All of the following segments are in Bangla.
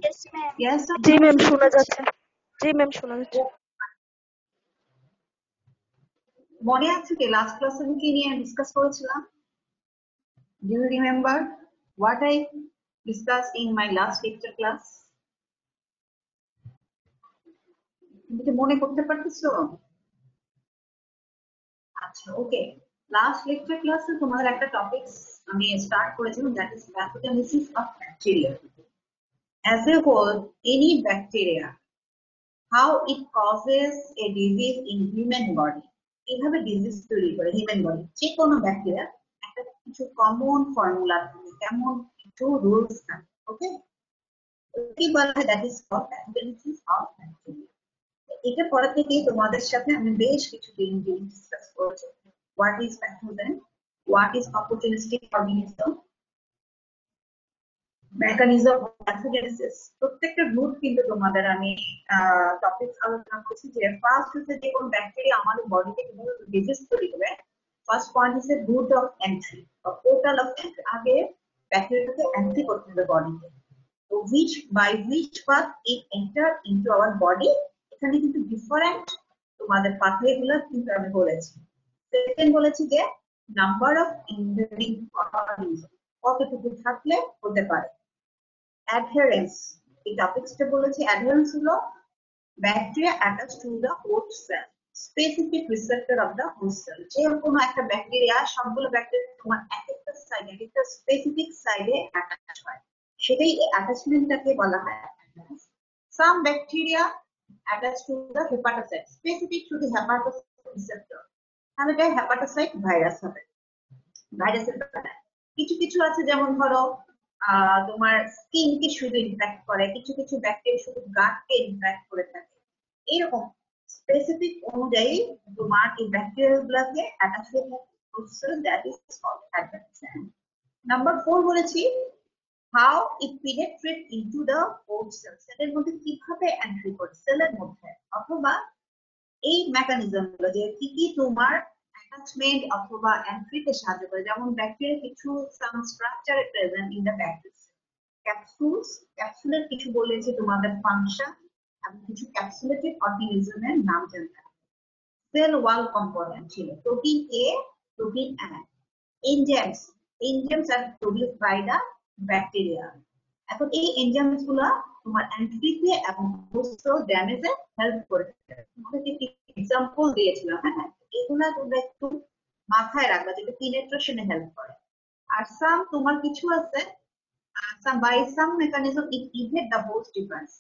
Yes, ma'am. Yes or G no? Ma'am শোনা যাচ্ছে। জি ম্যাম শোনা যাচ্ছে। মনে আছে কি লাস্ট ক্লাসে আমি কি নিয়ে ডিসকাস করেছিলাম? Do you remember what I discussed in my last lecture class? তুমি কি মনে করতে পারতেছো? আচ্ছা, ওকে। লাস্ট লেকচার ক্লাসে তোমাদের একটা টপিকস আমি স্টার্ট করেছিলাম, that is pathogenesis of bacteria. As a whole, any bacteria, how it causes a disease in human body. এইভাবে ডিজিজ তৈরি করে হিউম্যান বডি যে কোনো ব্যাকটেরিয়া একটা কিছু কমন ফর্মুলা থাকে, কেমন কিছু রুলস থাকে। ওকে, কি বলা হয় that is called pathogenesis of bacteria. এটা পড়া থেকে তোমাদের সাথে আমি বেশ কিছু জিনিস ডিসকাস করেছি। What is pathogen, what is opportunistic organism, mechanism of pathogenesis, প্রত্যেকটা রুট কিন্তু তোমাদের আমি টপিক আলোচনা করছি। যে ফার্স্ট হচ্ছে যে কোন ব্যাকটেরিয়া আমাদের বডিতে কিভাবে ডিজিজ তৈরি করে। ফার্স্ট পয়েন্ট হচ্ছে রুট অফ এন্ট্রি বা পোর্টাল অফ এন্ট্রি। আগে ব্যাকটেরিয়াটাকে এন্ট্রি করতে হবে বডিতে, তো which by which path it enter into our body, এখানে কিন্তু ডিফারেন্ট তোমাদের পাথওয়ে গুলো কিন্তু আমি বলেছি। সেকেন্ড বলেছি যে নাম্বার অফ ইনভেডিং অর্গানিজম কতটুকু থাকলে হতে পারে। অ্যাডহেরেন্স, এই টপিকসটা বলেছি। অ্যাডহেরেন্স হলো bacteria attach to the host cell, specific receptor of the host cell. যে কোনো একটা ব্যাকটেরিয়া, সবগুলো ব্যাকটেরিয়া তোমার এক একটা সাইডে, এক একটা স্পেসিফিক সাইডে অ্যাটাচ হয়, সেটাই অ্যাটাচমেন্টটাকে বলা হয় adherence. Some bacteria attach to the hepatocyte, specific to the hepatocyte receptor, তাহলে এটা হেপাটোসাইট ভাইরাস হবে, ভাইরাসের ব্যাপারে। কিছু কিছু আছে যেমন ধরো তোমার স্কিনকে শুধু ইনফেক্ট করে, কিছু কিছু ব্যাকটেরিয়া শুধু গাটকে ইনফেক্ট করে থাকে। এরকম স্পেসিফিক অনুযায়ী তোমার এই ব্যাকটেরিয়া গুলাকে অ্যাটাচ হয়ে থাকে, দ্যাট ইজ কল্ড অ্যাডহেরেন্স। নাম্বার 4 বলেছি how it penetrate into the host cell, সেলের মধ্যে কিভাবে এন্ট্রি করে সেলের মধ্যে, অথবা এই মেকানিজম গুলো যে কি কি তোমার অ্যাটাচমেন্ট অথবা এন্ট্রিতে সাহায্য করে। যেমন ব্যাকটেরিয়া কিছু some structure present in the bacteria capsules, ক্যাপসুলের কিছু বলেছে তোমাদের ফাংশন, এবং কিছু ক্যাপসুলেটেড অর্গানিজমের নাম জানতে হবে। সেল ওয়াল কম্পোনেন্ট ছিল protein A, protein N, enzymes, enzymes are produced by the bacteria. এখন এই এনজাইমস গুলো তোমার এন্ট্রিতে এবং হোস্ট ড্যামেজে হেল্প করে থাকে। তোমাদেরকে এক্সাম্পল দিয়েছিলাম, হ্যাঁ, এগুলা তোমরা একটু মাথায় রাখবা যেটা পেনিট্রেশনে হেল্প করে। আর সাম তোমার কিছু আছে by some mechanism it evade the host defense,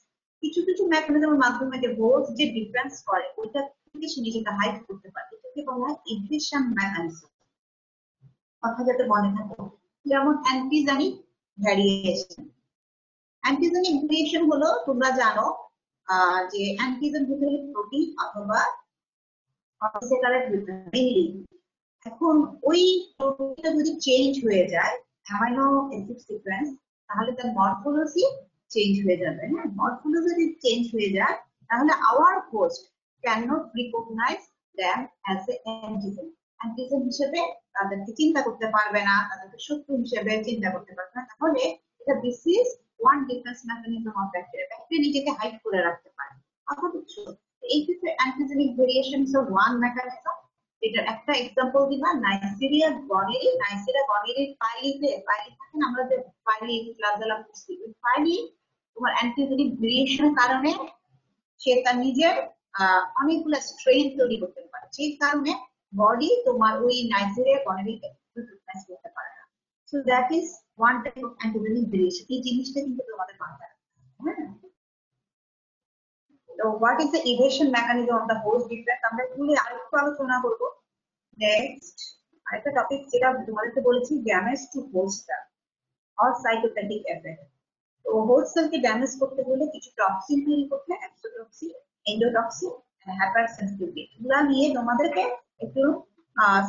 কিছু কিছু মেকানিজমের মাধ্যমে যে হোস্ট যে ডিফেন্স করে ওইটা থেকে সে নিজেকে হাইড করতে পারে, এটাকে বলা হয় ইনহিবিশন মেকানিজম। কথা যাতে মনে থাকে, যেমন অ্যান্টিজেনিক ভ্যারিয়েশন। অ্যান্টিজেনিক ভ্যারিয়েশন হলো তোমরা জানো যে অ্যান্টিজেন হতে হলে প্রোটিন অথবা মেইনলি। এখন ওই প্রোটিনটা যদি চেঞ্জ হয়ে যায় অ্যামাইনো অ্যাসিড সিকোয়েন্স, তাহলে তার মরফোলজি চেঞ্জ হয়ে যাবে। হ্যাঁ, মরফোলজি যদি চেঞ্জ হয়ে যায় তাহলে our host can not recognise them as a antigen, antigen হিসেবে তাদেরকে চিন্তা করতে পারবে না, তাদেরকে শত্রু হিসেবে চিন্তা করতে পারবে না। তাহলে এটা this is one defence mechanism of bacteria, bacteria নিজেকে হাইড করে রাখতে পারে। কথা বুঝছো? এই ক্ষেত্রে antigenic variation is one mechanism. এটার একটা এক্সাম্পল দিবা, নাইজেরিয়া গনেরি। নাইজেরিয়া গনেরির পাইলিতে, পাইলি থাকেন আমরা যে পাইলি ফ্লাজেলা করছি, ওই পাইলি তোমার অ্যান্টিজেনিক ভেরিয়েশনের কারণে সে তার নিজের অনেকগুলো স্ট্রেন তৈরি করতে পারে, যে কারণে বডি তোমার ওই নাইজেরিয়া গনেরিকে রিকগনাইজ করতে পারে না। So that is one type of antigenic variation. এই জিনিসটা কিন্তু তোমাদের মাথায় রাখতে হবে। হ্যাঁ, তো what is the evasion mechanism of the host defence আমরা এগুলি আরেকটু আলোচনা করবো। নেক্সট আরেকটা টপিক যেটা তোমাদেরকে বলেছি, damage to host cell or cytopathic effect. তো হোস্ট সেলকে ড্যামেজ করতে হলে কিছু টক্সিন তৈরি করতে, এক্সোটক্সিন, এন্ডোটক্সিন, হাইপার সেন্সিটিভিটি, এগুলা নিয়ে তোমাদেরকে একটু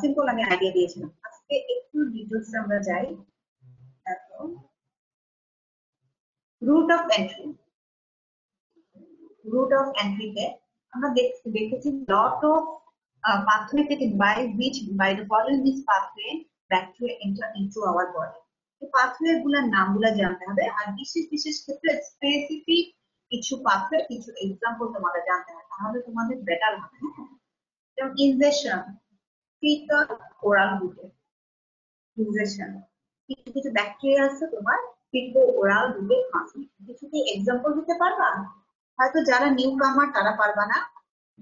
সিম্পল আমি আইডিয়া দিয়েছিলাম। আজকে একটু ডিটেইলস আমরা যাই। Route of entry, route of এন্ট্রিতে আমরা দেখেছি lot of pathway taken by which by the following this pathway bacteria enter into our body. এই পাথওয়ে গুলোর নামগুলো জানতে হবে, আর বিশেষ বিশেষ ক্ষেত্রে স্পেসিফিক কিছু পাথওয়ে, কিছু এক্সাম্পল তোমাদের জানতে হবে, তাহলে তোমাদের বেটার হবে। যেমন ইনজেকশন, ফিটাল ওরাল রুটে ইনজেকশন, কিছু কিছু ব্যাকটেরিয়া আছে তোমার ফিটো ওরাল রুটে ট্রান্সমিট। কিছু কি এক্সাম্পল দিতে পারবা? হয়তো যারা নিউ কামার তারা পারবা না,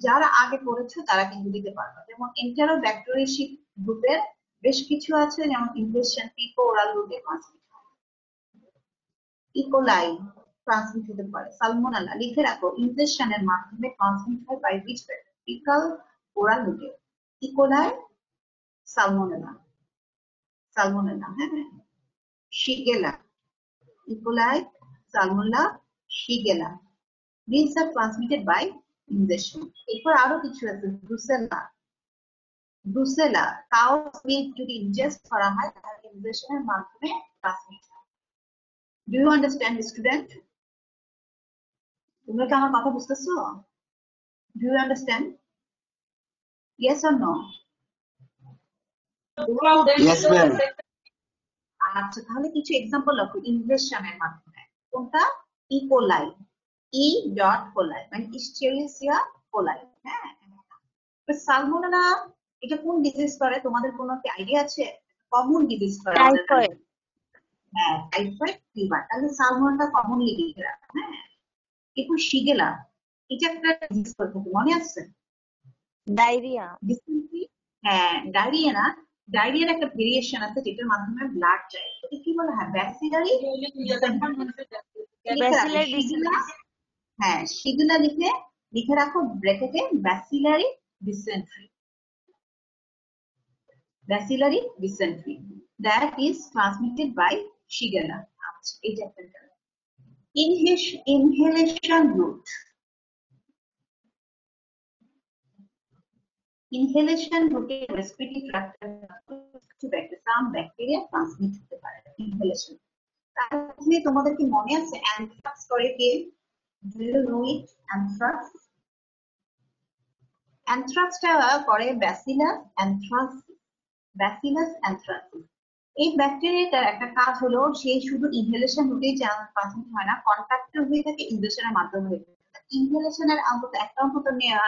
যারা আগে পড়েছো তারা কিন্তু দিতে পারবা। যেমন এন্টেরোব্যাকটেরিয়াশিপ গ্রুপের বেশ কিছু আছে, যেমন ইনফেকশন ফিটো ওরাল রুটে ট্রান্সমিট হয়। ইকোলাই ট্রান্সমিট হতে পারে, সালমোনেলা লিখে রাখো, ইনফেকশনের মাধ্যমে ট্রান্সমিট হয় by which bacteria? Faecal oral রুটে, ইকোলাই, সালমোনেলা, সালমোনেলা, হ্যাঁ, shigella, E coli, salmonella, shigella, these are transmitted by ingestion. এরপর আরো কিছু আছে, ব্রুসেলা, ব্রুসেলা কাউস মিল্ক যদি ইনজেস্ট করা হয় তাহলে ইনজেকশনের মাধ্যমে ট্রান্সমিট হয়। Do you understand student? তোমরা কি আমার কথা বুঝতেছো? Do you understand? Yes or no? Yes, ma'am. আচ্ছা, তাহলে কিছু এক্সাম্পল রাখো ইনজেকশনের মাধ্যমে। কোনটা? ইকোলাই, ই ডট কোলাই মানে ইস্টেরিসিয়া কোলাই, হ্যাঁ। সালমোনেলা এটা কোন ডিজিজ করে, তোমাদের কোনো কি আইডিয়া আছে? কমন ডিজিজ করে আমাদের টাইফয়েড। হ্যাঁ, টাইফয়েড ফিভার, তাহলে সালমোনেলা কমনলি লিখে রাখো, হ্যাঁ। এরপর শিগেলা, এটা একটা ডিজিজ করে থাকে, মনে আছে? ডায়রিয়া। ডিসেন্ট্রি, হ্যাঁ, ডায়রিয়া না, ডায়রিয়ার একটা ভেরিয়েশন আছে যেটার মাধ্যমে ব্লাড যায়, এটা কি বলা হয়? ব্যাসিলারি ব্যাসিলারি শিগেলা, হ্যাঁ, শিগেলা লিখে রাখো ব্র্যাকেটে, bacillary dysentery, bacillary dysentery that is transmitted by Shigella. আচ্ছা, এটা একটা inhalation route. Inhalation route respiratory tract কিছু ব্যাকটেরিয়া, some bacteria transmit হতে পারে inhalation। তাহলে তোমাদের কি মনে আছে অ্যানথ্রাক্স করে কে? Do you know it? Anthrax, অ্যানথ্রাক্সটা করে ব্যাসিলাস অ্যানথ্রাসিস, ব্যাসিলাস অ্যানথ্রাসিস। এই ব্যাকটেরিয়াটার একটা কাজ হলো সে শুধু ইনহেলেশন রুটেই ট্রান্সমিট হয় না, কন্টাক্টে হয়ে থাকে, ইনজেকশনের মাধ্যমে হয়ে থাকে। ইনহেলেশনের অন্তত একটা অন্তত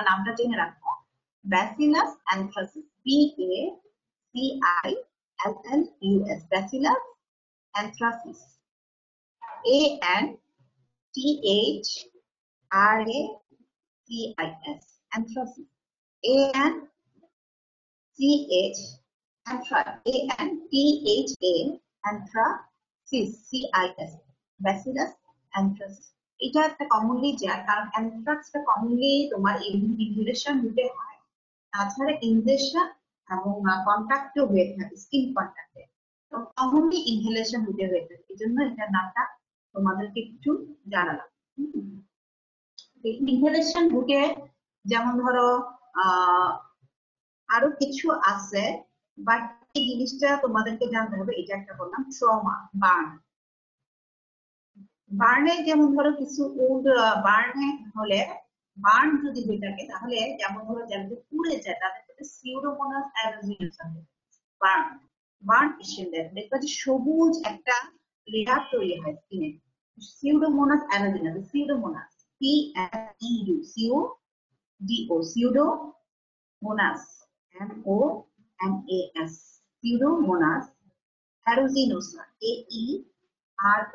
নামটা জেনে রাখো, Bacillus anthracis, BACILLUS, Bacillus anthracis, ANTHRACIS, anthracis, ANTHA anthracis, CIS, Bacillus anthracis। এটা একটা কমনলি যায়, কারণ অ্যানথ্রাক্সটা কমনলি তোমার ইনহেলেশন রুটে হয়, তাছাড়া ইনজেকশন এবং কন্টাক্টও হয়ে থাকে, স্কিন কন্টাক্টে, তো কমনলি ইনহেলেশন রুটে হয়ে থাকে, এই জন্য এটার নামটা তোমাদেরকে একটু জানালাম। ইনহেলেশন রুটে যেমন ধরো আরো কিছু আছে, বাট এই জিনিসটা তোমাদেরকে জানতে হবে, এটা একটা বললাম ট্রমা, বার্ন। বার্নে যেমন ধরো কিছু উড বার্নে হলে, বার্ন যদি হয়ে থাকে তাহলে যেমন ধরো যাদের পুড়ে যায় তাদের ক্ষেত্রে সিউডোমোনাস অ্যারোজিনাস আছে। বার্ন, বার্ন পেশেন্টদের দেখবা যে সবুজ একটা লেয়ার তৈরি হয় স্কিনে, Pseudomonas aeruginosa, Pseudomonas, PSEU, CODO, Pseudomonas, MONAS, Pseudomonas aeruginosa, AEROGINOSA,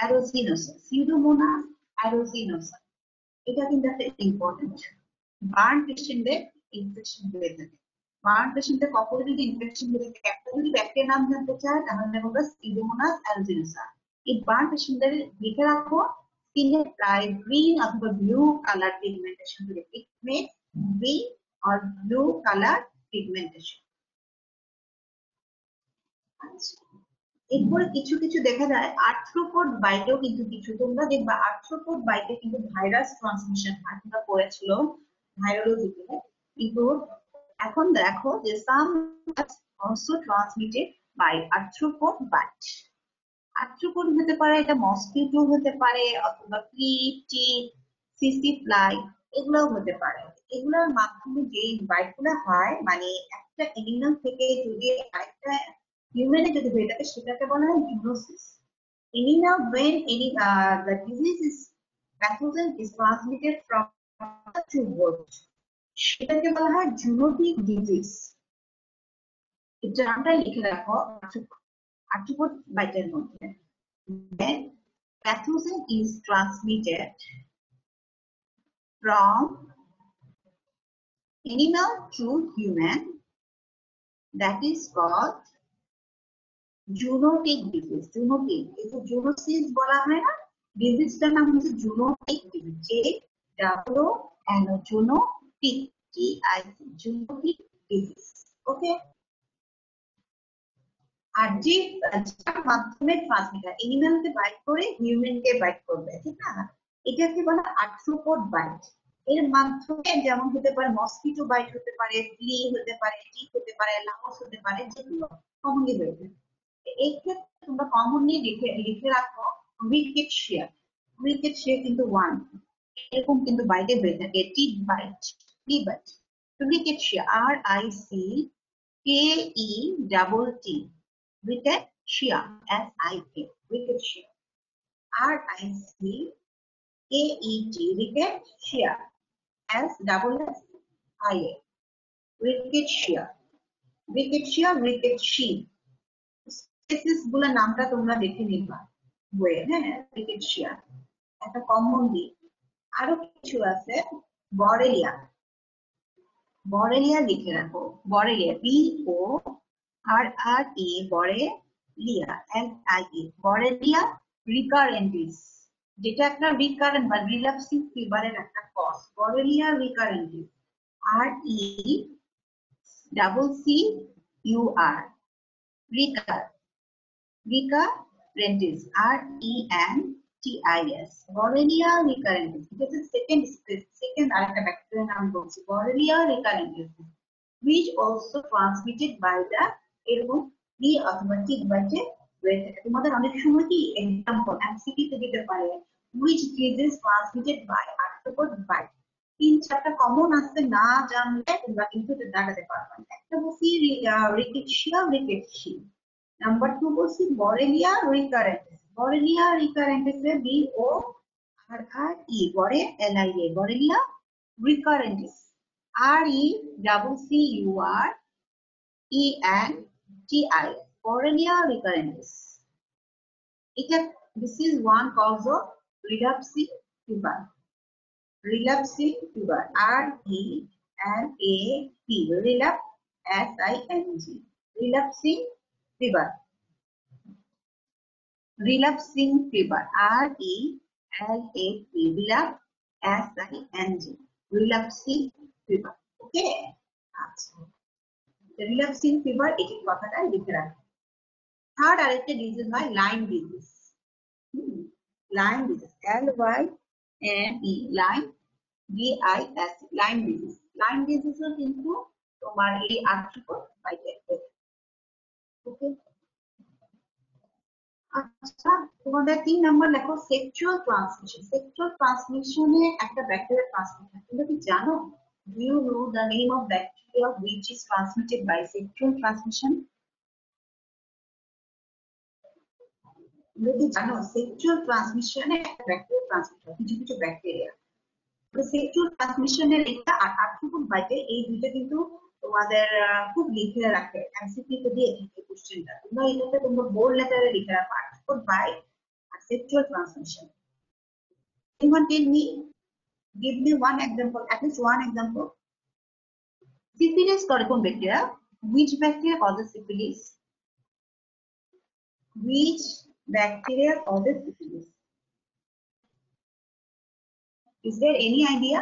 aeruginosa, Pseudomonas aeruginosa। এটা কিন্তু একটা ইম্পর্টেন্ট। বার্ন পেশেন্টদের ইনফেকশন হয়ে থাকে, বার্ন পেশেন্টদের কখনো যদি ইনফেকশন হয়ে থাকে, একটা যদি ব্যাকটেরিয়ার নাম জানতে চায় তাহলে বলবো Pseudomonas aeruginosa। এই বার্ন পেশেন্টদের লিখে রাখো স্কিনে প্রায় গ্রিন অথবা ব্লু কালার পিগমেন্টেশন থাকে, pigment green or blue colour pigmentation. এরপরে কিছু কিছু দেখা যায় আর্থ্রোপড বাইটেও কিন্তু কিছু, তোমরা দেখবা আর্থ্রোপড বাইটে কিন্তু ভাইরাস ট্রান্সমিশন হয়, তোমরা পড়েছিল ভাইরোলজিতে, কিন্তু এখন দেখো যে some also transmitted by arthropod bite. Arthropod হতে পারে, এটা মসকিটো হতে পারে, অথবা ক্রিপ, টিক, সিসি ফ্লাই, এগুলোও হতে পারে। এগুলোর মাধ্যমে যে বাইটগুলো হয়, মানে একটা অ্যানিমাল থেকে যদি আরেকটা হিউম্যানে যদি হয়ে থাকে সেটাকে বলা হয় zoonosis. Anyhow, when the disease is pathogen is transmitted from to bird, সেটাকে বলা হয় জুনোটিক ডিজিজ। এটা আমরা লিখে রাখো আর্থ্রোপড বাইটের মধ্যে। When pathogen is transmitted from animal to human, that is called zoonotic disease. Zoonotic এটা জুনোসিস বলা হয় না, ডিজিজটার নাম হচ্ছে জুনোটিক ডিজিজ। যে W N O zoonotic T I C zoonotic disease. Okay, আর যে যার মাধ্যমে ট্রান্সমিটার অ্যানিমালকে বাইট করে হিউম্যানকে বাইট করবে, ঠিক না, এটাকে বলা আর্থ্রোপড বাইট। এর মাধ্যমে যেমন হতে পারে মসকিটো বাইট হতে পারে, ফ্লি হতে পারে, টিক হতে পারে, লামস হতে পারে, যেগুলো কমনলি হয়ে থাকে। এই ক্ষেত্রে তোমরা কমনলি লিখে রাখো রিকেটশিয়া। রিকেটশিয়া কিন্তু ওয়ান এরকম কিন্তু বাইটে হয়ে থাকে, tick bite, flea bite. Rickettsia R I C K E double T, Rickettsia S I K, Rickettsia R I C K E T, Rickettsia S double S I A, Rickettsia. Rickettsia, Rickettsia species গুলোর নামটা তোমরা দেখে নিবা বইয়ে। হ্যাঁ, রিকেটশিয়া একটা কমন দিক। আরো কিছু আছে, বরেলিয়া। বরেলিয়া লিখে রাখো, বরেলিয়া B O R R E, বরেলিয়া L I E, বরেলিয়া রিকারেন্টিস, যেটা একটা রিকারেন্ট বা রিল্যাপসিং ফিভারের একটা cause. Borrelia recurrentis, R E double C U R, recur, recurrentis, RENTIS, Borrelia recurrentis. This is second আরেকটা ব্যাকটেরিয়ার নাম বলছি, Borrelia recurrentis, which also transmitted by the এরকম ই অথবা টিক বাইটে হয়ে থাকে। তোমাদের অনেক সময় কি এক্সাম্পল এমসিকিউ তে দিতে পারে, which disease transmitted by arthropod bite। 3-4টা কমন আছে, না জানলে তোমরা কিন্তু দাঁড়াতে পারবে না। একটা বলছি রিকেটশিয়া, রিকেটশি। নাম্বার 2 বলছি বরেলিয়া রিকারেন্টিস। বরেলিয়া রিকারেন্টিস A B O R R E, Borre L I A, Borrelia recurrentis, R E double C U R E N T I, Borrelia recurrentis. এটা this is one cause of relapsing fever. Relapsing fever, R E L A P, relap S I N G, relapsing fever, relapsing fever, RELAP, relapse SING, relapsing fever. Okay, the relapsing fever এটির কথাটা লিখে রাখো। থার্ড আরেকটা ডিজিজ হয় Lyme disease. Lyme disease, LYME, Lyme DIS, Lyme disease. Lyme ডিজিজও কিন্তু তোমার এই আর্থ্রোপড বাইটে। ওকে, আচ্ছা, তোমাদের 3 নাম্বার লেখো সেক্সুয়াল ট্রান্সমিশন। সেক্সুয়াল ট্রান্সমিশনে একটা ব্যাকটেরিয়া ট্রান্সমিশন, তোমরা কি জানো? Do you know the name of bacteria which is transmitted by sexual transmission? তোমরা কি জানো সেক্সুয়াল ট্রান্সমিশনে একটা ব্যাকটেরিয়া ট্রান্সমিশন, কিছু কিছু ব্যাকটেরিয়া। তো সেক্সুয়াল ট্রান্সমিশনের এটা আর আর্থ্রোপড বাইটে, এই দুইটা কিন্তু তোমাদের খুব লিখে রাখে, এমসিকিউ তে দিয়ে থাকে কোশ্চেনটা। তোমরা এটাতে তোমরা বোল্ড লেটারে লিখে রাখো আর্থ্রোপড বাইট আর sexual transmission. Anyone tell me, give me one example, at least one example. Syphilis কোন bacteria? Which bacteria causes syphilis? Which bacteria causes syphilis? Is there any idea?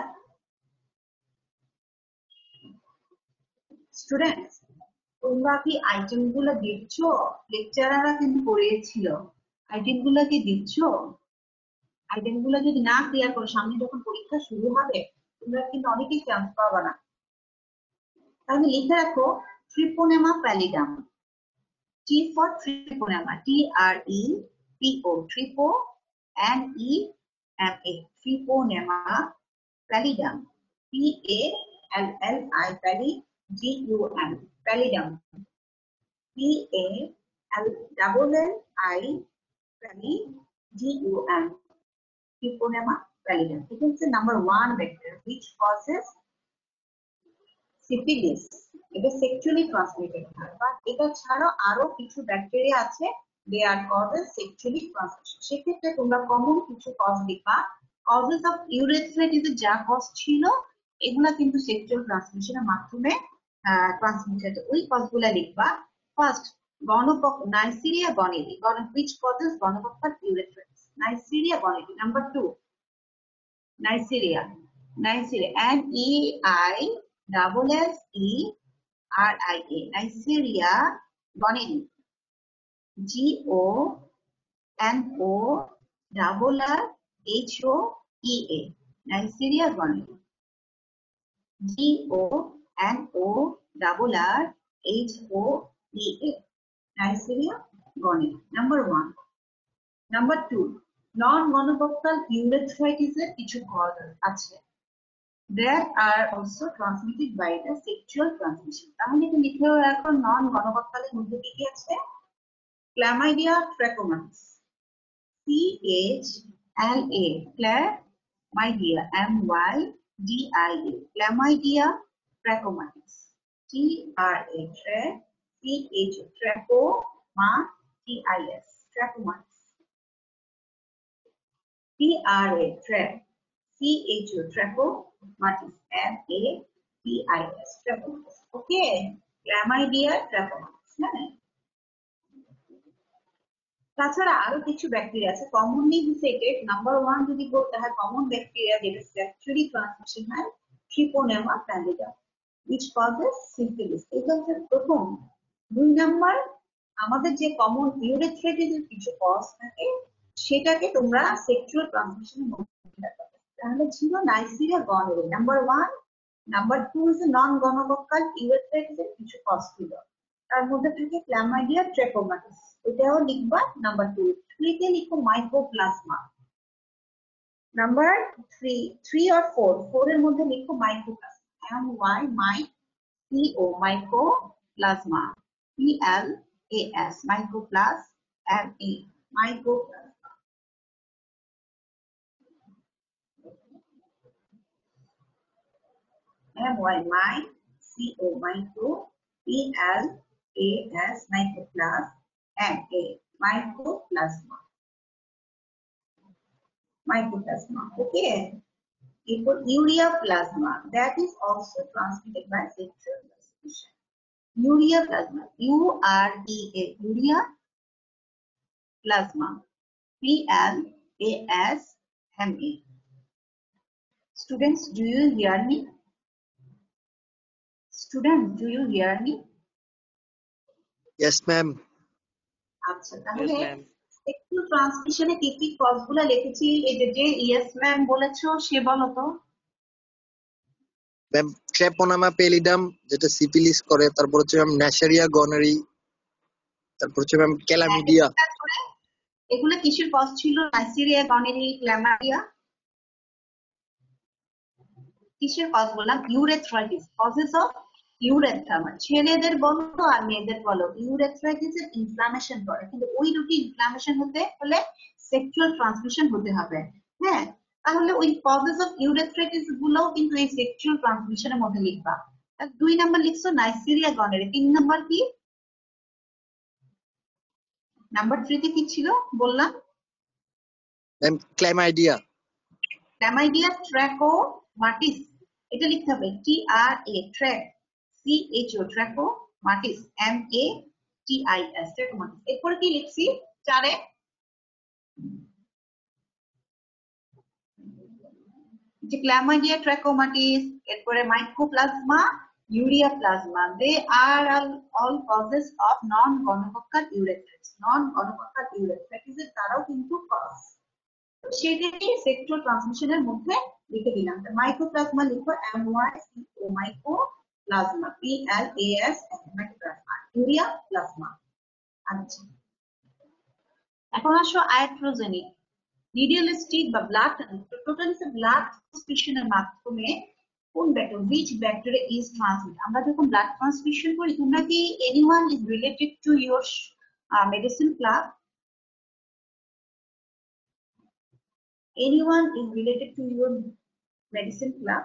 Students, তোমরা কি আইটেম গুলো দিচ্ছো? লেকচারাররা কিন্তু পড়িয়েছিল, আইটেম গুলো কি দিচ্ছো? আইটেম গুলো যদি না ক্লিয়ার করো, সামনে যখন পরীক্ষা শুরু হবে তোমরা কিন্তু অনেকেই চান্স পাবে না। তাহলে লিখে রাখো ট্রিপোনেমা pallidum, T for Treponema, TREPO, Trepo, NEMA, Treponema pallidum, PALLI, PALLI, GUM, pallidum, PALLLI, PALLIDUM, Treponema pallidum. It is the number 1 vector which causes syphilis. It is sexually transmitted. But এটা ছাড়াও আরো কিছু ব্যাকটেরিয়া আছে, they are causes sexually transmission. সেক্ষেত্রে তোমরা কমন কিছু কজ লিখবা। causes of urethritis যা কজ ছিল এগুলা কিন্তু সেক্সুয়াল ট্রান্সমিশনের মাধ্যমে ট্রান্সমিটেড, ওই কজগুলা লিখবা। First, Neisseria gonorrhoeae, which causes gonococcal urethritis. Neisseria gonorrhoeae. Number 2, Neisseria, NEISSERIA, Neisseria gonorrhoeae, GONORRHOEA, Neisseria gonorrhoeae, GONORRHOEA, Neisseria gonorrhoeae. Number 1. Number 2, non-gonococcal urethritis এর কিছু কজ আছে, that are also transmitted by the sexual transmission. তাহলে কি লিখেও এখন non-gonococcal এর মধ্যে কি আছে? Chlamydia trachomatis, CHLA, Chlamydia, MYDIA, Chlamydia trachomatis, TRA, CHO, trachomatis, trachomatis, TRA, CHO, trachomatis, MATIS, trachomatis. Okay, Chlamydia trachomatis. তাছাড়া আরো কিছু ব্যাকটেরিয়া আছে কমনলি ভিজিটেড। নাম্বার 1 যদি বলতে হয় কমন ব্যাকটেরিয়া যেটা সেক্সুয়ালি ট্রান্সমিশন হয়, ট্রিপোনেমা প্যালিডাম, which causes syphilis. এটা হচ্ছে প্রথম। 2 নাম্বার, আমাদের যে কমন ইউরেথ্রাইটিস এর কিছু কজ থাকে সেটাকে তোমরা সেক্সুয়াল ট্রান্সমিশনের মধ্যে রাখবে। তাহলে ছিল Neisseria gonorrhoea number 1, number 2 is non gonococcal urethritis এর কিছু কজ ছিল, তার মধ্যে থাকে ক্ল্যামাইডিয়া ট্রেকোমাটিস, এটাও লিখবা। নাম্বার 2, 3 তে লিখো মাইকোপ্লাজমা। নাম্বার 3 আর 4 এর মধ্যে লিখো mycoplasma, MYCO, mycoplasma, PLAS, mycoplasma, mycoplasma, MYCO, মাইকো, PLAS, mycoplasma, mycoplasma. Okay. Equal urea plasma, that is also transmitted by sexual transmission. Urea plasma, UREA, urea plasma, PLASMA. Students, do you hear me? Students, do you hear me? Yes, ma'am. আচ্ছা, তাহলে সেক্সুয়াল ট্রান্সমিশনে কি কি কজগুলো লিখেছি, এই যে ইয়েস ম্যাম বলেছো সে বলো তো। ম্যাম, ট্রেপোনেমা প্যালিডাম যেটা সিফিলিস করে, তারপর হচ্ছে ম্যাম নেইসেরিয়া গনোরি, তারপর হচ্ছে ম্যাম ক্ল্যামিডিয়া। এগুলো কিসের কজ ছিল? নাইসেরিয়া গনোরি, ক্ল্যামিডিয়া কিসের কজ বললাম? Urethritis, causes of urethra. ছেলেদের বলো আর মেয়েদের বলো, ইউরেথ্রাইটিস এর ইনফ্লামেশন করে, কিন্তু ওই দুটি ইনফ্লামেশন হতে হলে সেক্সুয়াল ট্রান্সমিশন হতে হবে। হ্যাঁ, তাহলে ওই কজেস অফ ইউরেথ্রাইটিস গুলোও কিন্তু এই সেক্সুয়াল ট্রান্সমিশনের মধ্যে লিখবা। 2 নাম্বার লিখছো নাইসেরিয়া গনোরি। 3 নাম্বার কি? নাম্বার 3 তে কি ছিল বললাম? Ma'am, chlamydia. ক্ল্যামাইডিয়া ট্র্যাকোমাটিস, এটা লিখতে হবে TRA, track, CHO, trachomatis, MATIS, trachomatis. এরপরে কি লিখছি 4 এ? যে ক্ল্যামাইডিয়া ট্র্যাকোমাটিস, এরপরে mycoplasma, urea plasma, they are all causes of non-gonococcal urethritis. Non-gonococcal urethritis এর তারাও কিন্তু কজ, সেটাকে সেক্সুয়াল ট্রান্সমিশনের মধ্যে লিখে দিলাম। মাইকোপ্লাজমা লিখো MYCO, mycoplasma, PLAS, mycoplasma, urea plasma. আচ্ছা, এখন আসো আয়াট্রোজেনিক, নিডিয়ালিস্টিক বা ব্লাড, টোটালি ব্লাড ট্রান্সমিশনের মাধ্যমে কোন bacteria, which bacteria is transmitted? আমরা যখন ব্লাড ট্রান্সফিউশন করি, তোমরা কি anyone is related to your medicine club? Anyone is related to your medicine club?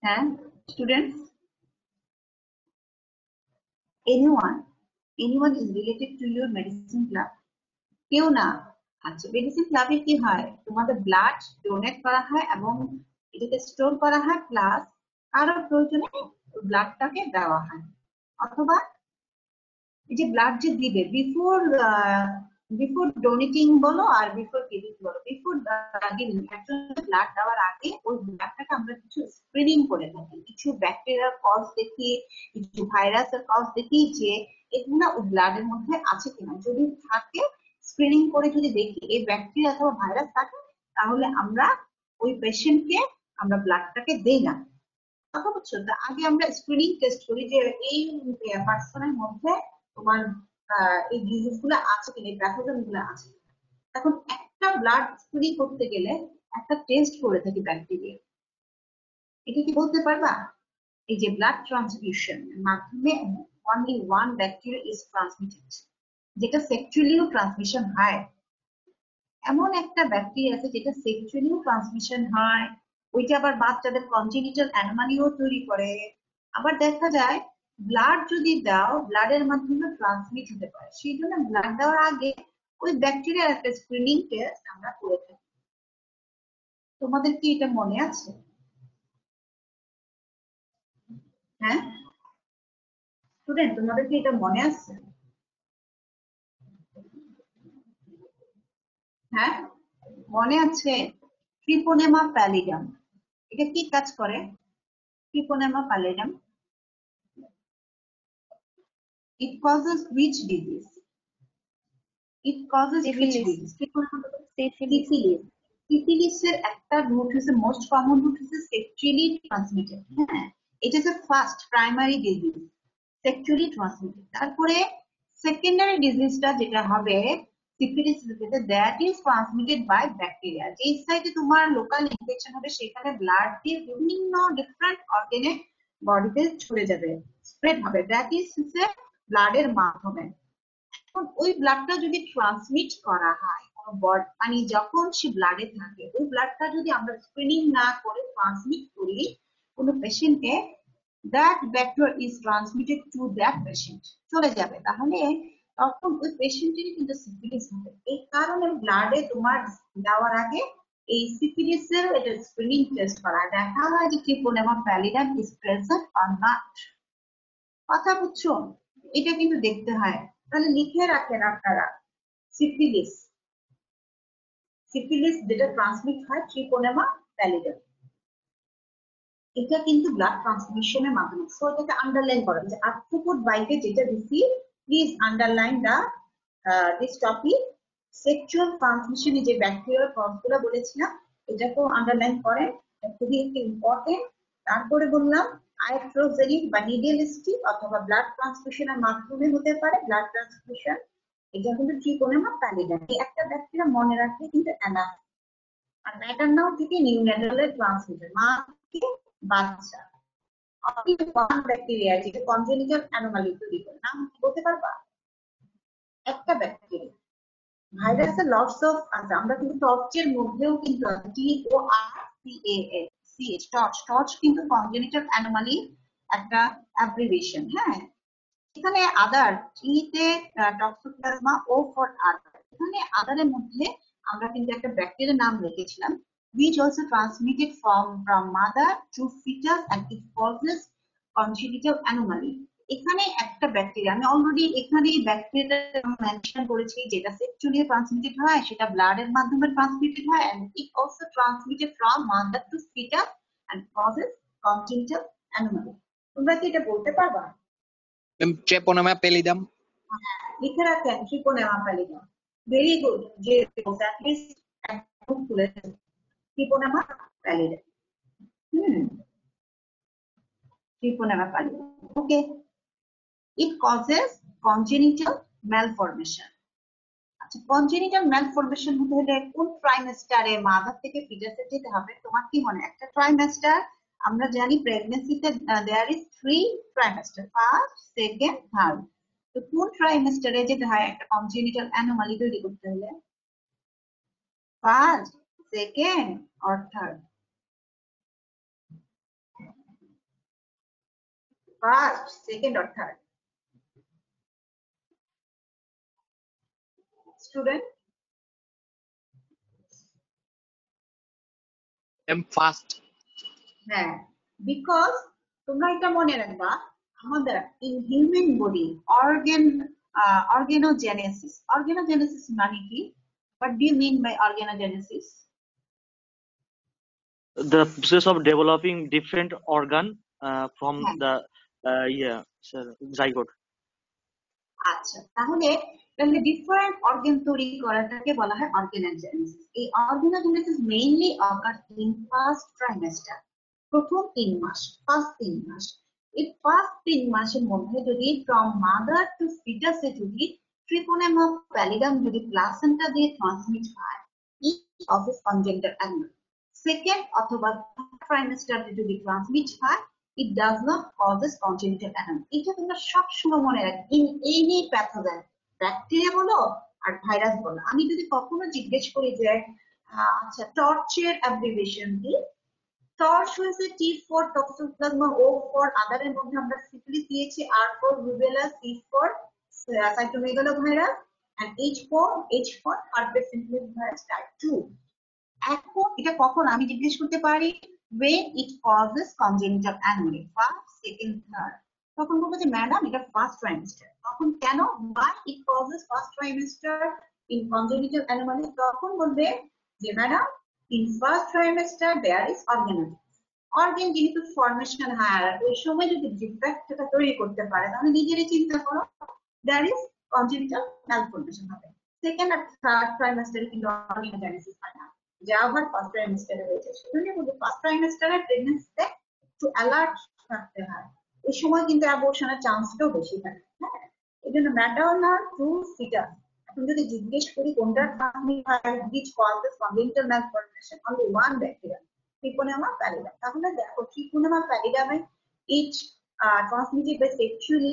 And students, anyone is related to your medicine club? কেউ না। আচ্ছা, মেডিসিন ক্লাবে কি হয়, তোমাদের ব্লাড ডোনেট করা হয় এবং এটাকে স্টোর করা হয়, প্লাস কারোর প্রয়োজনে ব্লাডটাকে দেওয়া হয়, অথবা এই যে ব্লাড যে দিবে বিফোর ডোনেটিং বলো আর বিফোর গিভিং বলো, বিফোর গিভিং একজন ব্লাড দেওয়ার আগে ওই ব্লাডটাকে আমরা কিছু স্ক্রিনিং করে থাকি, কিছু ব্যাকটেরিয়ার কজ দেখি, কিছু ভাইরাসের কজ দেখি যে এগুলা ওই ব্লাডের মধ্যে আছে কিনা। যদি থাকে, স্ক্রিনিং করে যদি দেখি এই ব্যাকটেরিয়া অথবা ভাইরাস থাকে, তাহলে আমরা ওই পেশেন্টকে আমরা ব্লাডটাকে দেই না। কথা বুঝছো? আগে আমরা স্ক্রিনিং টেস্ট করি যে এই পার্সনের মধ্যে তোমার এই ডিজিজ গুলো আছে কিনা, এই প্যাথোজেন গুলো আছে কিনা। এখন একটা ব্লাড স্ক্রিনিং করতে গেলে একটা টেস্ট করে থাকি ব্যাকটেরিয়া, এটা কি বলতে পারবা? এই যে ব্লাড ট্রান্সফিউশন মাধ্যমে only one bacteria is transmitted, যেটা সেক্সুয়ালিও ট্রান্সমিশন হয়। এমন একটা ব্যাকটেরিয়া আছে যেটা সেক্সুয়ালিও ট্রান্সমিশন হয়, ওইটা আবার বাচ্চাদের কনজেনিটাল অ্যানোমালিও তৈরি করে। আবার দেখা যায় ব্লাড যদি দাও, ব্লাডের মাধ্যমে ট্রান্সমিট হতে পারে, সেই জন্য ব্লাড দেওয়ার আগে ওই ব্যাকটেরিয়ার একটা স্ক্রিনিং টেস্ট আমরা করে থাকি। তোমাদের কি এটা মনে আছে? হ্যাঁ স্টুডেন্ট, তোমাদের কি এটা মনে আছে? হ্যাঁ মনে আছে? ট্রিপোনেমা প্যালিডাম, এটা কি কাজ করে? ট্রিপোনেমা pallidum, it causes which disease? It causes which disease? syphilis. syphilis এর একটা রুট হচ্ছে, মোস্ট কমন রুট হচ্ছে সেক্সুয়ালি ট্রান্সমিটেড। হ্যাঁ, এটা হচ্ছে first primary disease, sexually transmitted. তারপরে সেকেন্ডারি ডিজিজটা যেটা হবে syphilis, that is transmitted by bacteria. যে সাইডে তোমার লোকাল ইনফেকশন হবে সেখানে ব্লাড দিয়ে বিভিন্ন ডিফারেন্ট অর্গানে বডিতে ছড়ে যাবে, স্প্রেড হবে, দ্যাট ইজ ব্লাডের মাধ্যমে। এখন ওই ব্লাডটা যদি ট্রান্সমিট করা হয় মানে যখন সে ব্লাডে থাকে, ওই ব্লাডটা যদি আমরা স্ক্রিনিং না করে ট্রান্সমিট করি কোনো পেশেন্টকে, that bacteria is transmitted to that patient, চলে যাবে, তাহলে তখন ওই পেশেন্টেরই কিন্তু সিফিলিস হবে। এই কারণে ব্লাডে তোমার দেওয়ার আগে এই সিফিলিসের এটা স্ক্রিনিং টেস্ট করা, দেখা হয় যে ট্রিপোনেমা pallidum is present or not. কথা বুঝছো? এটা কিন্তু দেখতে হয়। তাহলে লিখে রাখেন আপনারা, সিফিলিস, সিফিলিস যেটা ট্রান্সমিট হয় ট্রিপোনেমা প্যালিডাম, এটা কিন্তু ব্লাড ট্রান্সমিশনের মাধ্যমে। সো এটাকে আন্ডারলাইন করেন যে আর্থ্রোপোড বাইটে যেটা দিছি, please underline the this topic. Sexual ট্রান্সমিশনে যে ব্যাকটেরিয়াল কজগুলো বলেছিলাম, এটাকেও আন্ডারলাইন করেন, খুবই একটি ইম্পর্টেন্ট। তারপরে বললাম আইট্রোজেনিক বা নিডেল স্টিক অথবা ব্লাড ট্রান্সফিউশনের মাধ্যমে হতে পারে ব্লাড ট্রান্সফিউশন, এটা কিন্তু ট্রিপোনেমা প্যালিডাম। এই একটা ব্যাকটেরিয়া মনে রাখলে কিন্তু এনাফ। আর ম্যাটারনাল থেকে নিউনেটালে ট্রান্সমিটার, মা থেকে বাচ্চা, ব্যাকটেরিয়া যেটা কনজেনিটাল অ্যানোমালি তৈরি করে, নাম বলতে পারবা? একটা ব্যাকটেরিয়া। ভাইরাসের লটস অফ আছে, আমরা কিন্তু টর্চের মধ্যেও কিন্তু TORCASCH, টর্চ কিন্তু কনজেনিটাল অ্যানোমালি একটা অ্যাব্রিভিয়েশন। হ্যাঁ, এখানে আদার, টিতে টক্সোপ্লাজমা, ও ফর আদার, এখানে আদারের মধ্যে আমরা কিন্তু একটা ব্যাকটেরিয়ার নাম লিখেছিলাম, which also transmitted from mother to fetus and it causes congenital anomaly। এখানে একটা ব্যাকটেরিয়া, আমি অলরেডি এখানে ব্যাকটেরিয়াটা মেনশন করেছি, যেটা সেক্সুয়ালি ট্রান্সমিটেড হয়, সেটা ব্লাডের মাধ্যমে ট্রান্সমিটেড হয়, and it also transmitted from mother to fetus and causes congenital anomaly। তোমরা কি এটা বলতে পারবা? ট্রেপোনেমা প্যালিডাম, লিখে রাখেন ট্রিপোনেমা প্যালিডাম। ভেরি গুড, যে অ্যাটলিস্ট একদম খুলে ট্রিপোনেমা pallidum. ট্রিপোনেমা pallidum, okay. It causes congenital malformation আচ্ছা, কনজেনিটাল ম্যালফরমেশন হতে হলে কোন ট্রাইমেস্টারে মাদার থেকে ফিটাসে যেতে হবে? তোমার কি মনে হয়? একটা ট্রাইমেস্টার, আমরা জানি প্রেগন্যান্সিতে there is 3 trimester, first, second, third. তো কোন ট্রাইমেস্টারে যেতে হয় একটা কনজেনিটাল অ্যানোমালি তৈরি করতে হলে? First, second or third? First, second or third? Student? First. হ্যাঁ, বিকজ তোমরা এটা মনে রাখবা, আমাদের ইন হিউম্যান বডি অর্গানোজেনেসিস মানে কি? What do you mean by organogenesis? The process of developing different organ from হ্যাঁ, the zygote. আচ্ছা, তাহলে তাহলে ডিফারেন্ট অর্গান তৈরি করাটাকে বলা হয় অর্গানোজেনেসিস। এই organogenesis mainly occur in first trimester, প্রথম 3 মাস, ফার্স্ট 3 মাস। এই ফার্স্ট 3 মাসের মধ্যে যদি ফ্রম মাদার টু ফিটাসে যদি ট্রিপোনেমা প্যালিডাম যদি প্লাসেন্টা দিয়ে ট্রান্সমিট হয়, it causes congenital anomaly. Second অথবা থার্ড ট্রাইমেস্টারে যদি ট্রান্সমিট হয়, it does not causes congenital anomaly. এটা তোমরা সবসময় মনে রাখবে। ইন এনি প্যাথোজেন, ব্যাকটেরিয়া বলো আর ভাইরাস বলো, আমি যদি কখনো জিজ্ঞেস করি যে আচ্ছা টর্চের অ্যাব্রিভিয়েশন কি? টর্চ হয়েছে T for toxoplasma, O for আদারের মধ্যে আমরা সিফিলিস দিয়েছি, R for rubella, C for cytomegalovirus, and H for herpes simplex virus type 2। এখন এটা কখন আমি জিজ্ঞেস করতে পারি? when it causes congenital anomaly, first, second, third। তখন বলবো যে ম্যাডাম এটা ফার্স্ট ট্রাইমেস্টার। তখন কেন? why it causes first trimester in congenital anomaly? তখন বলবে যে madam in first trimester there is organogenesis। Organ যেহেতু ফর্মেশন হয়, ওই সময় যদি ডিফেক্টটা তৈরি করতে পারে, তাহলে নিজেরই চিন্তা করো there is congenital malformation হবে। সেকেন্ড আর থার্ড ট্রাইমেস্টারে কিন্তু অর্গানোজেনেসিস হয় না, যা আবার ফার্স্ট ট্রাইমেস্টারে হয়েছে। সেজন্য বলবো ফার্স্ট ট্রাইমেস্টারে প্রেগন্যান্সিতে একটু অ্যালার্ট থাকতে হয়, এই সময় কিন্তু অ্যাবর্শনের চান্সটাও বেশি থাকে। হ্যাঁ, এই জন্য ম্যাটারনাল টু ফিটাস। এখন যদি জিজ্ঞেস করি কোনটা ট্রান্সমিট হয়, which causes congenital malformation, only one bacteria, Treponema pallidum. তাহলে দেখো ট্রিপোনেমা প্যালিডামে it transmitted by sexual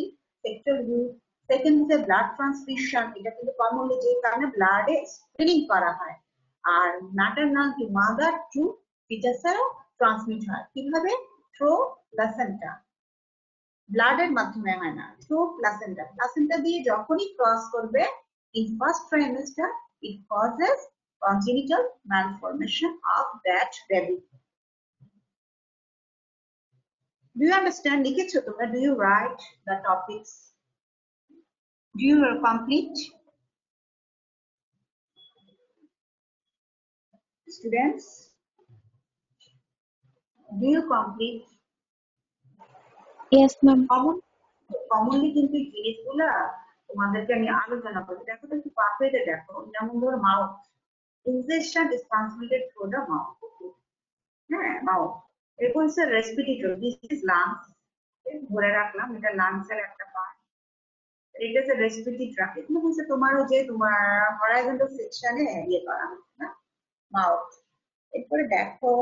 route. Second হচ্ছে ব্লাড ট্রান্সফিউশন, এটা কিন্তু কমনলি যে কারণে ব্লাডে স্প্রিং করা হয়। আর ম্যাটারনাল টু মাদার টু ফিটাসেও ট্রান্সমিট হয়। কিভাবে? থ্রু প্লাসেন্টা, ব্লাডের মাধ্যমে হয় না, থ্রু প্লাসেন্টা। প্লাসেন্টা দিয়ে যখনই ক্রস করবে in first trimester, it causes congenital malformation of that baby. Do you understand? লিখেছো তোমরা? Do you write the topics? Do you complete? Students, do you complete? Yes, ma'am. Commonly কিন্তু এই জিনিসগুলা তোমাদেরকে আমি আলোচনা করবো। দেখো তো একটু পাথওয়েতে দেখো, যেমন ধরো mouth, injection is transmitted through the mouth. হ্যাঁ, মাউথ। এরপর হচ্ছে রেসপিরেটরি, দিস ইজ লাংস, ধরে রাখলাম এটা লাংসের একটা পার্ট। এটা হচ্ছে রেসপিরেটরি ট্র্যাক্ট। এখানে হচ্ছে তোমার যে তোমার হরাইজন্টাল সেকশনে ইয়ে করা হচ্ছে না, মাউথ। এরপরে দেখো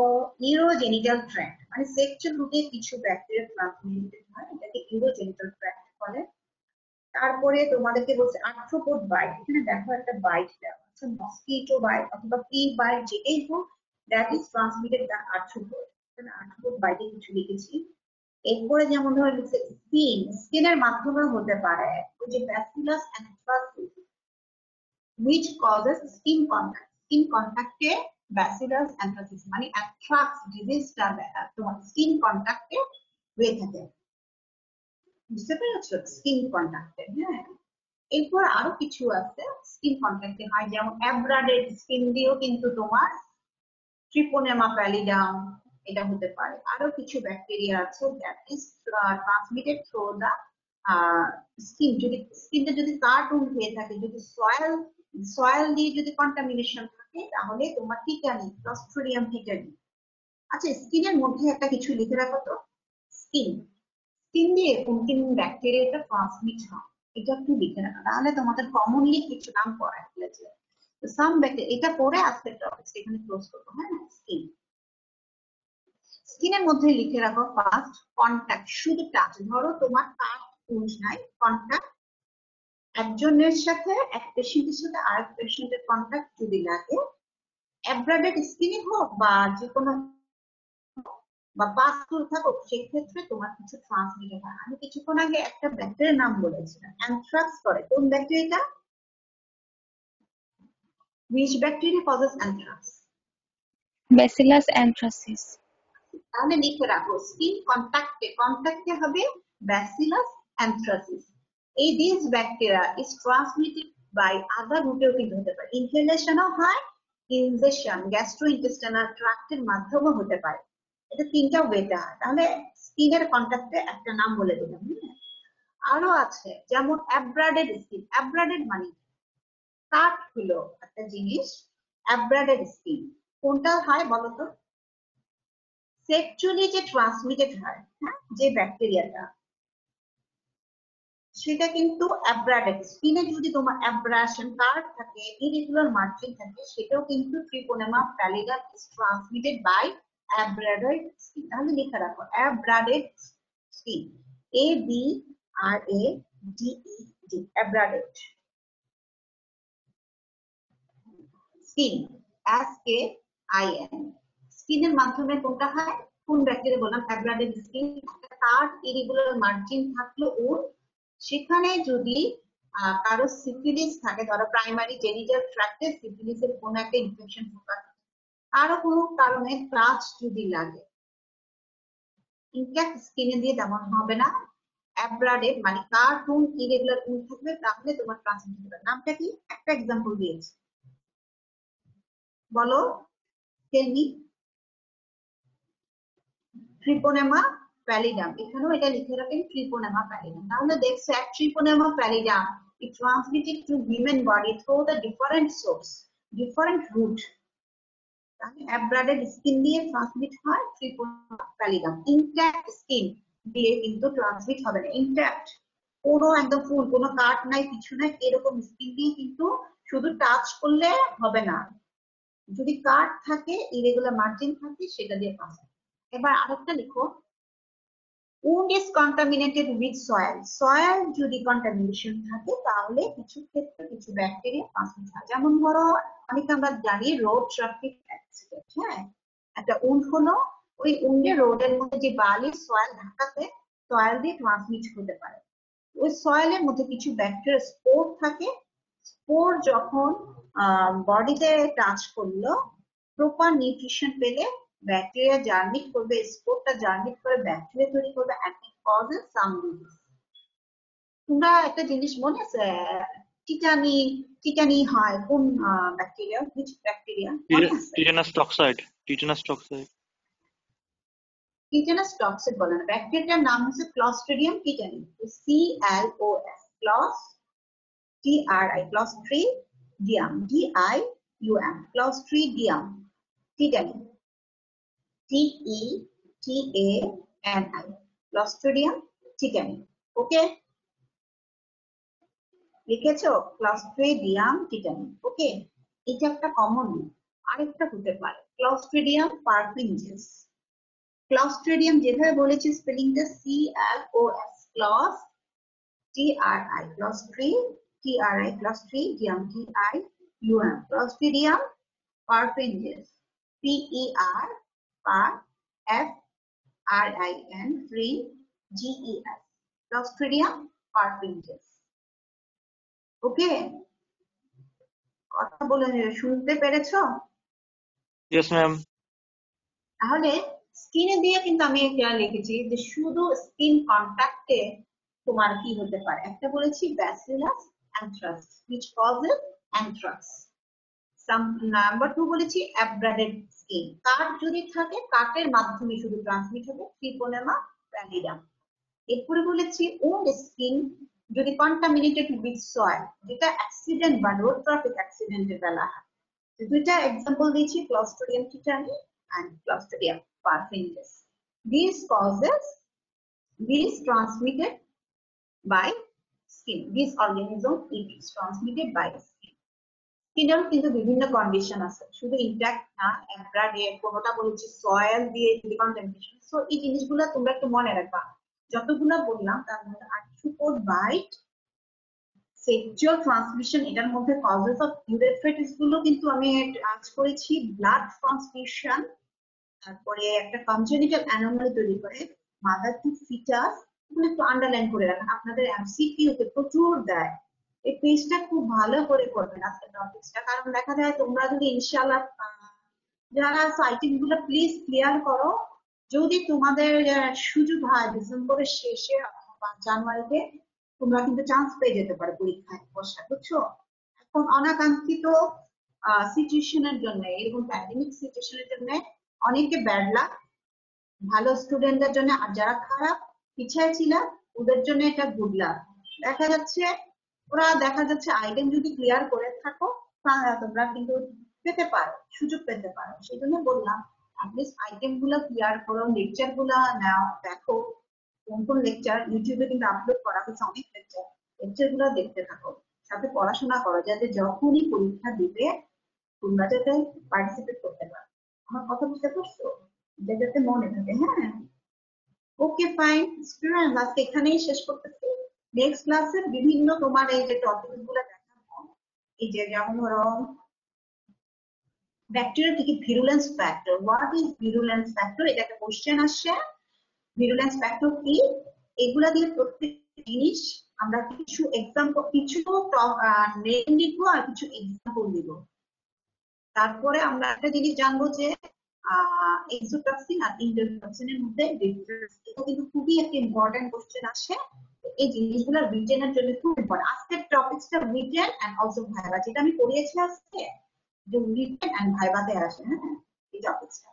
ইউরোজেনিটাল ট্র্যাক্ট, মানে সেক্সুয়াল রুটে কিছু ব্যাকটেরিয়া ট্রান্সমিটেড হয়, এটাকে ইউরোজেনিটাল ট্র্যাক্ট বলে। তারপরে তোমাদেরকে বলছে আর্থ্রোপোড বাইট। এখানে দেখো একটা বাইট দেওয়া আছে, মসকিটো বাইট অথবা পি বাইট, যেটাই হোক, দ্যাট ইজ ট্রান্সমিটেড বাই আর্থ্রোপোড। এখানে আর্থ্রোপোড বাইটে কিছু লিখেছি। এরপরে যেমন ধরো লিখছে স্কিনের মাধ্যমে হতে পারে, ওই যে Bacillus anthracis, which causes skin contact। Skin কন্টাক্টে ব্যাসিলাস অ্যানথ্রাসিস মানে অ্যানথ্রাক্স ডিজিজটা তোমার স্কিন কন্টাক্টে হয়ে থাকে, বুঝতে পেরেছো? স্কিন কন্টাক্টে। হ্যাঁ, এরপর আরো কিছু আছে স্কিন কন্টাক্টে হয়, যেমন অ্যাব্রাডেড স্কিন দিয়েও কিন্তু তোমার ট্রিপোনেমা প্যালিডাম এটা হতে পারে। আরো কিছু ব্যাকটেরিয়া আছে that is transmitted through the skin. যদি স্কিনটা যদি কার্টুন হয়ে থাকে, যদি সয়েল দিয়ে যদি কন্টামিনেশন থাকে, তাহলে তোমার টিটানি, ক্লস্ট্রিডিয়াম টিটানি। আচ্ছা, স্কিনের মধ্যে একটা কিছু লিখে রাখো তো, স্কিন দিয়ে কোন কোন ব্যাকটেরিয়াটা ট্রান্সমিট হয়, এটা একটু লিখে রাখো, তাহলে তোমাদের কমনলি কিছু নাম পড়া ফেলেছে। সাম ব্যাকটেরিয়া, এটা পড়ে আজকে টপিক এখানে ক্লোজ করবো। হ্যাঁ, স্কিন, স্কিনের মধ্যে লিখে রাখো ফার্স্ট কন্টাক্ট, শুধু টাচ। ধরো তোমার কাজ পুঁজ নাই, কন্টাক্ট একজনের সাথে, এক পেশেন্টের সাথে আরেক পেশেন্টের কন্টাক্ট যদি লাগে, অ্যাব্রাডেড স্কিনে হোক বা যে কোনো বা পাস করে থাকুক, সেই ক্ষেত্রে তোমার কিছু ট্রান্সমিটার হয়। আমি কিছুক্ষণ আগে একটা ব্যাকটেরিয়ার নাম বলেছিলাম, অ্যানথ্রাক্স করে। কোন ব্যাকটেরিয়াটা? which bacteria causes anthrax? Bacillus anthracis. তাহলে লিখে রাখো স্কিন কন্টাক্টে হবে ব্যাসিলাস অ্যানথ্রাসিস। এই this bacteria is transmitted by other রুটেও কিন্তু হতে পারে, ইনহেলেশনও হয়, ইনজেকশন গ্যাস্ট্রোইন্টেস্টাইনাল ট্র্যাক্টের মাধ্যমেও হতে পারে। এটা তিনটা ওয়েতে হয়। তাহলে স্কিনের কন্টাক্টে একটা নাম বলে দিলাম। আরো আছে যেমন অ্যাব্রাডেড স্কিন। অ্যাব্রাডেড মানে কাট হলো একটা জিনিস, অ্যাব্রাডেড স্কিন কোনটা হয় বলতো? সেক্সুয়ালি যে ট্রান্সমিটেড হয়, হ্যাঁ, যে ব্যাকটেরিয়াটা, সেটা কিন্তু অ্যাব্রাডেড। স্কিনে যদি তোমার অ্যাব্রাশন কার্ড থাকে, ইরেগুলার মার্কিং থাকে, সেটাও কিন্তু ট্রিপোনেমা pallidum is transmitted by অ্যাব্রাডেড skin. তাহলে লিখে রাখো অ্যাব্রাডেড স্কিন, ABRADED, অ্যাব্রাডেড স্কিন, SKIN। স্কিনের মাধ্যমে কোনটা হয়? কোন ব্যাকটেরিয়া বললাম? অ্যাব্রাডেড স্কিন। তার ইরেগুলার মার্জিন থাকলো ওর, সেখানে যদি কারো সিফিলিস থাকে, ধরো প্রাইমারি জেনিটাল ট্র্যাক্টে সিফিলিসের কোন একটা ইনফেকশন থাকে, কারো কোনো কারণে টাচ যদি লাগে, ইনট্যাক্ট স্কিনে দিয়ে তেমন হবে না। অ্যাব্রাডেড মানে কার কোন ইরেগুলার কোন থাকবে, তাহলে তোমার ট্রান্সমিট হবে। নামটা কি? একটা এক্সাম্পল দিয়েছি, বলো, টেলমি। ট্রিপোনেমা প্যালিডাম, এখানেও এটা লিখে রাখেন ট্রিপোনেমা প্যালিডাম। তাহলে দেখছো ট্রিপোনেমা pallidum it transmitted to human body through the different source, different route. তাহলে অ্যাব্রাডেড স্কিন দিয়ে ট্রান্সমিট হয় ট্রিপোনেমা প্যালিডাম। ইনট্যাক্ট স্কিন দিয়ে কিন্তু ট্রান্সমিট হবে না। ইনট্যাক্ট কোনো একদম ফুল, কোনো কাট নাই, কিছু নাই, এরকম স্কিন দিয়ে কিন্তু শুধু টাচ করলে হবে না, যদি কাট থাকে, ইরেগুলার মার্জিন থাকে, সেটা দিয়ে পাস। এবার আরেকটা লিখো, wound is contaminated with soil. soil যদি কন্টামিনেশন থাকে, তাহলে কিছু ক্ষেত্রে কিছু ব্যাকটেরিয়া ট্রান্সমিট হয়। যেমন ধরো অনেকে আমরা জানি রোড ট্রাফিক অ্যাক্সিডেন্ট, হ্যাঁ, একটা উন্ড হলো, ওই উন্ডে রোডের মধ্যে যে বালি সয়েল ঢাকাতে, সয়েল দিয়ে ট্রান্সমিট হতে পারে। ওই সয়েলের মধ্যে কিছু ব্যাকটেরিয়া স্পোর থাকে, স্পোর যখন বডিতে টাচ করলো, প্রপার নিউট্রিশন পেলে ব্যাকটেরিয়া জার্মিট করবে, স্পোরটা জার্মিট করে ব্যাকটেরিয়া তৈরি করবে, and it causes some disease. তোমরা একটা জিনিস মনে আছে, টিটানি, টিটানি হয় কোন ব্যাকটেরিয়া? which ব্যাকটেরিয়া মনে আছে? Tetanus toxoid. Tetanus toxoid. Tetanus toxic বলে না, ব্যাকটেরিয়ার নাম হচ্ছে Clostridium tetani, CLOS, clos TRI, Clostridium, DIUM, Clostridium tetani, TETANI, Clostridium tetani. Okay, লিখেছো? Clostridium tetani. ওকে, এটা একটা কমন। আরেকটা হতে পারে ক্লস্ট্রিডিয়াম পারফিনজেস। ক্লস্ট্রিডিয়াম যেভাবে বলেছি স্পেলিংটা CLOS, clos TRI, TRI, Clostridium, DIUM, Clostridium perfringens, PER, FRIN, GES, Clostridium perfringens. Okay, কথা বলে শুনতে পেরেছো? Yes, ma'am. তাহলে স্কিনে দিয়ে কিন্তু আমি এটা লিখেছি যে শুধু স্কিন কন্টাক্টে তোমার কি হতে পারে। একটা বলেছি bacillus anthrax which causes anthrax. Number 2 বলেছি অ্যাব্রাডেড স্কিন, কাট যদি থাকে, কাটের মাধ্যমে শুধু ট্রান্সমিট হবে ট্রিপোনেমা প্যালিডাম। এরপরে বলেছি ওন্ড স্কিন যদি কন্টামিনেটেড উইথ সয়েল, যেটা অ্যাক্সিডেন্ট বা রোড ট্রাফিক অ্যাক্সিডেন্টের বেলা হয়। দুইটা এক্সাম্পল দিয়েছি, Clostridium tetany and Clostridium perfringens. These causes, these transmitted by skin. This organism is transmitted by skin. স্কিনের কিন্তু বিভিন্ন কন্ডিশন আছে, শুধু ইনট্যাক্ট না, অ্যাব্রাডে কোনোটা বলেছি সয়েল দিয়ে ডিকন্টামিনেশন। সো এই জিনিসগুলো তোমরা একটু মনে রাখবা। যতগুলো বললাম তার মধ্যে আর্থ্রোপোড বাইট, সেক্সুয়াল ট্রান্সমিশন, এটার মধ্যে কজেস অফ ইউরেথ্রাইটিস গুলো কিন্তু আমি আজ করেছি, ব্লাড ট্রান্সমিশন, তারপরে একটা কনজেনিটাল অ্যানোমালি তৈরি করে মাদার টু ফিটাস, এগুলো একটু আন্ডারলাইন করে রাখেন, আপনাদের এমসিকিউ তে প্রচুর দেয়। এই পেজটা খুব ভালো করে করবেন আজকের টপিকসটা, কারণ দেখা যায় তোমরা যদি ইনশাআল্লাহ যারা সাইটিং গুলো প্লিজ ক্লিয়ার করো, যদি তোমাদের সুযোগ হয় ডিসেম্বরের শেষে অথবা জানুয়ারিতে, তোমরা কিন্তু চান্স পেয়ে যেতে পারো পরীক্ষায় বসা, বুঝছো? এখন অনাকাঙ্ক্ষিত সিচুয়েশনের জন্য, এরকম প্যান্ডেমিক সিচুয়েশনের জন্য অনেকে ব্যাড লাক, ভালো স্টুডেন্টদের জন্য, আর যারা খারাপ পিছায় ছিল ওদের জন্য এটা গুড লাক। দেখা যাচ্ছে আইটেম যদি ক্লিয়ার করে থাকো তাহলে তোমরা কিন্তু পেতে পারো, সুযোগ পেতে পারো। সেই জন্য বললাম অ্যাটলিস্ট আইটেম গুলো ক্লিয়ার করো, লেকচার গুলো নাও, দেখো কোন কোন লেকচার ইউটিউবে কিন্তু আপলোড করা হয়েছে, অনেক লেকচার গুলো দেখতে থাকো, সাথে পড়াশোনা করো, যাতে যখনই পরীক্ষা দিবে তোমরা যাতে পার্টিসিপেট করতে পারো। আমার কথা বুঝতে পারছো? এটা যাতে মনে থাকে। হ্যাঁ, ওকে ফাইন স্টুডেন্ট, আজকে এখানেই শেষ করতেছি। নেক্সট ক্লাসে বিভিন্ন তোমার এই যে টপিক গুলো দেখাবো, এই যে যেমন ধরো ব্যাকটেরিয়া থেকে ভিরুলেন্স ফ্যাক্টর, হোয়াট ইজ ভিরুলেন্স ফ্যাক্টর, এটা একটা কোশ্চেন আসছে, ভিরুলেন্স ফ্যাক্টর কি, এগুলা দিয়ে প্রত্যেক জিনিস আমরা কিছু এক্সাম্পল, কিছু নেম লিখবো আর কিছু এক্সাম্পল দিব। তারপরে আমরা একটা জিনিস জানবো যে এক্সোটক্সিন আর ইন্টারটক্সিনের মধ্যে ডিফারেন্স, এটা কিন্তু খুবই একটা ইম্পর্টেন্ট কোশ্চেন আসে। এই জিনিসগুলো রিটেনের জন্য খুব ইম্পর্টেন্ট। আজকের টপিকসটা রিটেন এন্ড অলসো ভাইবা, যেটা আমি পড়িয়েছি আজকে, যে রিটেন এন্ড ভাইবাতে আসে। হ্যাঁ, এই টপিকসটা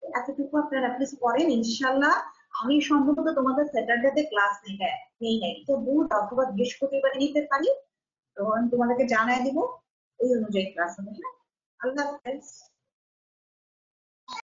এতটুকু আপনারা প্লিজ পড়েন ইনশাআল্লাহ। আমি সম্ভবত তোমাদের স্যাটারডেতে ক্লাস নেই নাই, তো বুধ অথবা বৃহস্পতিবার নিতে পারি, তো আমি তোমাদেরকে জানাই দিব, ওই অনুযায়ী ক্লাস হবে। হ্যাঁ, আল্লাহ হাফেজ।